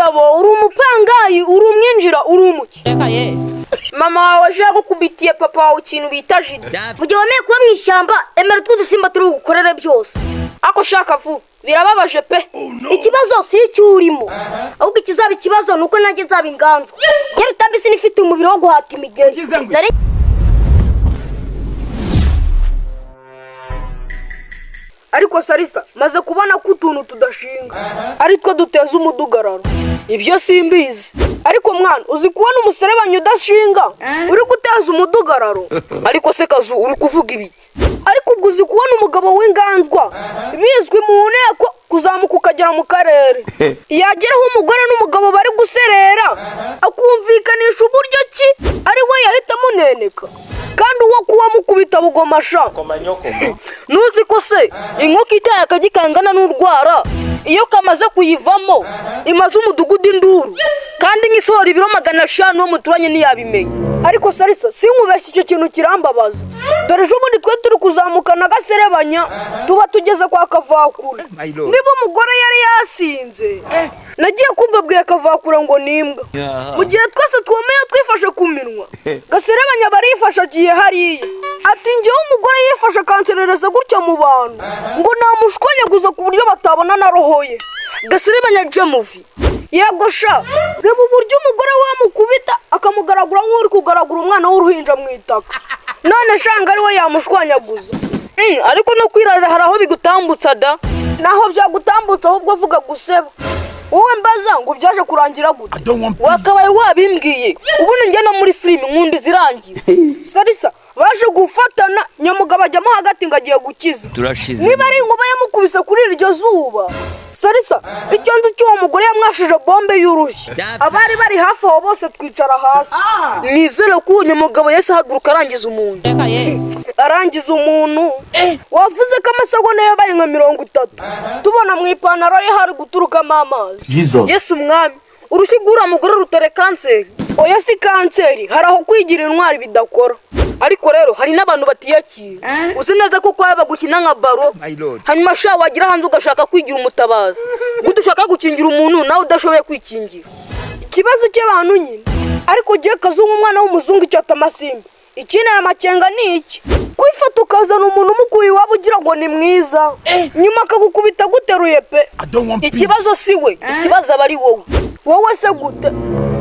umugabo uri umupangayi uri umwinjira uri umuki mama wawe aje gukubitiye papa wawe ikintu bita jida mu gihe wemeye kuba mu ishyamba emera tw'udusimba turi gukorere byose ako shaka vu birababaje pe ikibazo si icyo urimo ahubwo ikizaba ikibazo nuko nanjye nzaba inganzwa yari tambisi nifite umubiri wo guhata imigeri ariko Sarisa maze kubona ko utuntu tudashinga aritwo duteza umudugararo ibyo simbizi ariko mwana uzi kubona umuserebanya udashinga uri guteza umudugararo ariko se kazu uri kuvuga ibiki ariko ubwo uzi kubona umugabo w'inganzwa bizwi mu nteko kuzamuka ukagera mu karere yageraho umugore n'umugabo bari guserera akumvikanisha uburyo ki ari we yahita amuneneka kandi uwo kuba mukubita bugomasha nuzi ko se inkoko itaye akagikangana n'urwara iyo kamaze kuyivamo imaze umudugudu induru kandi nk'isohora ibiro 500 wo muturanye ntiyabimenya ariko Sarisa sinkubeshye icyo kintu kirambabaza dore ejo bundi twe turi kuzamukana gaserebanya tuba tugeze kwa Kavakura niba umugore yari yasinze nagiye kumva bwiye Kavakura ngo nimbwa mu gihe twese twomeye twifashe ku minwa gaserebanya barifasha agiye hariya ati njyewe umugore yifashe kanserereza gutya mu bantu ngo namushwanyaguza ku buryo batabona na roho ye gaserebanya jamuvi yegosha reba uburyo umugore wamukubita akamugaragura nk'uri kugaragura umwana w'uruhinja mu itaka none shanga ari we yamushwanyaguza ariko no kwirarira hari aho bigutambutsa da naho byagutambutsa ahubwo avuga guseba wowe mbaza ngo byaje kurangira gute wakabaye wabimbwiye ubundi njye no muri filime nkundi zirangira Sarisa baje gufatana nyamugabo ajyamo hagati ngo agiye gukiza niba ari inkuba yamukubise kuri iryo zuba Sarisa icyo nzi cy'uwo mugore yamwashije bombe y'urushyi abari bari hafi aho bose twicara hasi nizere ko uwo nyamugabo yese ahaguruka arangiza umuntu arangiza umuntu wavuze ko amasegonda yabaye nka 30 tubona mu ipantaro ye hari guturukamo amazi Yesu umwami urushigura mugore rutere kanseri oya si kanseri hari aho kwigira intwari bidakora ariko rero hari n'abantu batiyakira uzi neza ko kwaba gukina nka baro hanyuma sha wagira hanze ugashaka kwigira umutabazi gute ushaka gukingira umuntu nawe udashoboye kwikingira ikibazo cy'abantu nyine ariko gihe kazungu umwana w'umuzungu icyo atamasimba ikinera amakenga ni iki kwifata ukazana umuntu umukuye waba ugira ngo ni mwiza nyuma akagukubita guteruye pe ikibazo si we ikibazo aba ari wowe se gute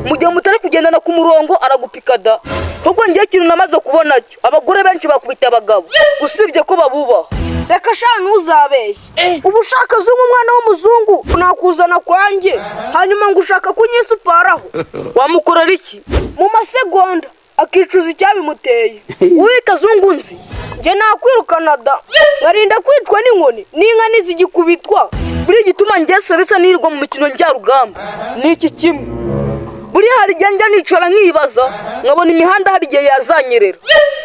mu gihe mutari kugendana ku murongo aragupika da ahubwo ngiye ikintu namaze kubona cyo abagore benshi bakubita abagabo usibye ko babubaha reka sha ntuzabeshye ubu ushaka zungu umwana w'umuzungu nakuzana kwanjye hanyuma ngo ushaka kunyisuparaho wamukorera iki mu masegonda akicuza icyabimuteye wowe kazungu nzi nje nakwirukana da ngarinda kwicwa n'inkoni n'inka nizigikubitwa buri gituma ngiye Sarisa nirwa mu mikino njya rugamba niki kimwe buri hari njya nicara nkibaza nkabona imihanda hari gihe yazanyerera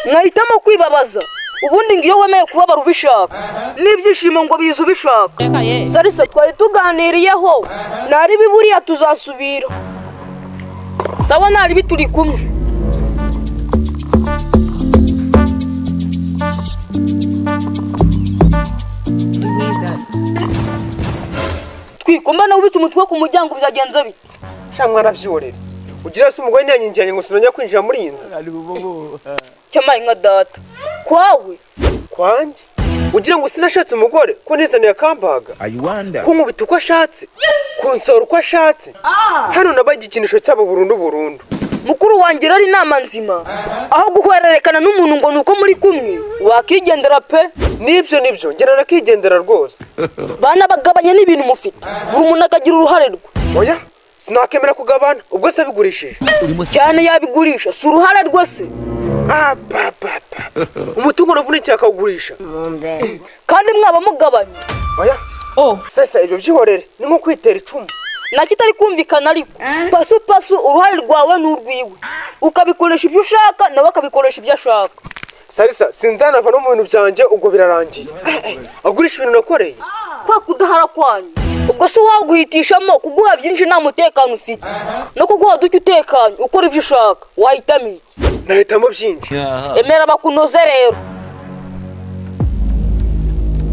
nkahitamo kwibabaza ubundi ngiyo wemeye kubabara ubishaka n'ibyishimo ngo bizu bishaka Sarisa twari tuganiriyeho nari biburiya tuzasubira sawa nari bituri kumwe twikomba na ubitse umutwe ku muryango byagenze bite shamwa navyorera ugira se umugore nyanyinjanye ngo sinanya kwinjira muri inzu cyamaye nka data kwawe kwanje ugira ngo sinashatse umugore ko nizaniye akambaga ko nkubita uko ashatse kunsora uko ashatse hano nabaye igikinisho cyabo burundu mukuru wanjye ari inama nzima aho guhwererekana n'umuntu ngo nuko muri kumwe wakigendera pe nibyo ngena nakigendera rwose bana bagabanye n'ibintu mufite buri umuntu akagira uruhare rwe oya sinakemera kugabana ubwo se bigurishije cyane yabigurisha si uruhare rwose umutungo navunikiye akawugurisha kandi mwaba mugabanye oya sesa ibyo byihorere ni nko kwitera icumu nakitari kumvikana ariko pasu uruhare rwawe n'urwiwe ukabikoresha ibyo ushaka nawe akabikoresha ibyo ashaka Sarisa sinzanava no mu bintu byanje ubwo birarangiye agurisha ibintu nakoreye kwa kudahara kwanyu ubwo se waguhitishamo kuguha byinshi nta mutekano ufite no kuguha duke utekanye ukora ibyo ushaka wahitamo iki nahitamo byinshi emera bakunoze rero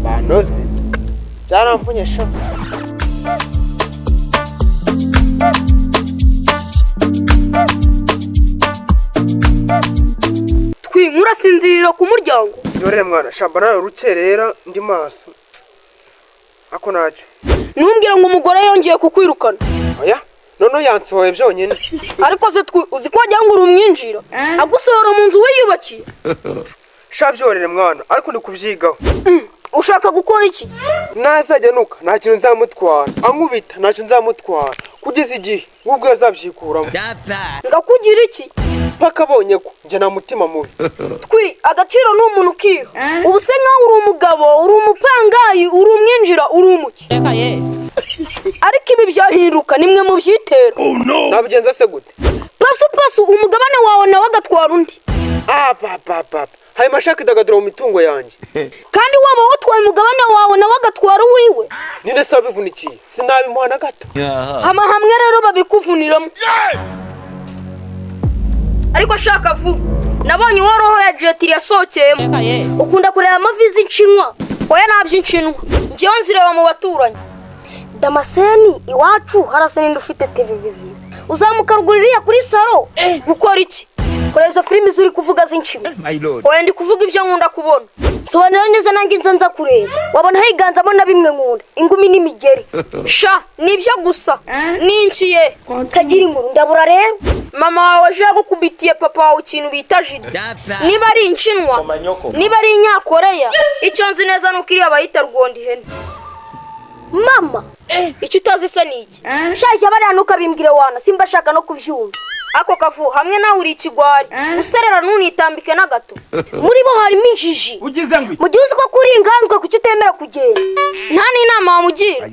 banoze byaramvunyesha ugasinzirira ku muryango. Dore mwana shamba nawe rukerera ndi maso. Ako nacyo. Ntumbwire ngo umugore yongeye kukwirukana. Oya, none yansohoye byonyine. Ariko se uzi ko wagira ngo uri umwinjira. Agusohora mu nzu wiyubakiye. Shabyorere mwana, ariko ndi kubyigaho. Ushaka gukora iki? Nazajya nuka, nta kintu nzamutwara. Ankubita, nta kintu nzamutwara. Kugeza igihe, ubwo yazabyikuramo. Ngakugira iki? Bakabonye ko nje na mutima mubi. Agaciro ni umuntu kiyo. Ubu se nkaho uri umugabo, uri umupangayi, uri umwinjira, uri umuki. Ariko ibi byahinduka nimwe mu byitera. Nabigenza se gute? Pasu umugabane wawe nawe agatwara undi. Papa. Hayi mashaka idagadura mu mitungo yanjye. Kandi waba utwaye umugabane wawe nawe agatwara uwiwe. Ninde se wabivunikiye? Sinabimuha na gato. Hamwe rero babikuvuniramo. Ariko ashaka vuba. Nabonye woroho ya jetiri yasohokeyemo. Ukunda kureba amavizi inshinwa. Oya nabyinshinwa. Ngiye nzireba mu baturanyi. Damascene iwacu harasa ninde ufite televiziyo. Uzamuka ruguririya kuri saro. Gukora iki? Kora izo filimi zuri kuvuga z'inshinwa. Oya ndi kuvuga ibyo nkunda kubona. Sobanura neza nanjye nza kureba. Wabona higanzamo na bimwe nkunda. Ingumi n'imigeri. Sha nibyo gusa. Ninciye. Kagira inkuru ndabura rero. Mama wawe aje gukubitiye papa wawe ikintu bita jide. Niba ari inshinwa, niba ari inyakoreya, icyo nzi neza nuko iri abayita Rwanda ihene. Mama, icyo utazi se niki? Shaka bariya nukabimbwire wana, simba shaka no kuvyumva. Ako kavu hamwe nawe uri ikigwari. Userera nunitambike na gato. Muri bo harimo injiji. Mu gihe uzi ko kuri inganzwe kuki utemera kugenda. Nta n'inama wamugira.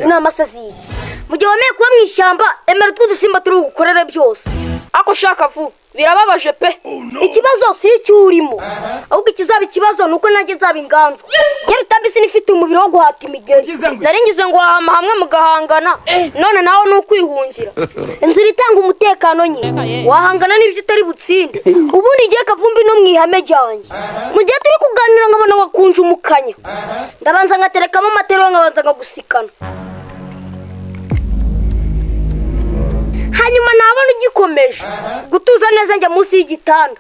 Inama se ziki? Mu gihe wemeye kuba mu ishyamba, emera twudusimba turi gukorera byose. Ako shaka vu birababaje pe. Ikibazo si icyo urimo. Ahubwo ikizaba ikibazo nuko nanjye nzaba inganzwe. Yari tambisi nifite umubiri wo guhata imigeri. Naringize ngo wahama hamwe mugahangana. None nawe nukwihungira. Inzira itanga umutekano nyine. Wahangana n'ibyo utari butsinde. Ubundi igihe kavumbi no mwihame ryanjye. Mu gihe turi kuganira nkabona wakunje umukanya. Ndabanza ngaterekamo amatero nkabanza ngagusikana. Hanyuma nabona ugikomeje gutuza neza njya munsi y'igitanda.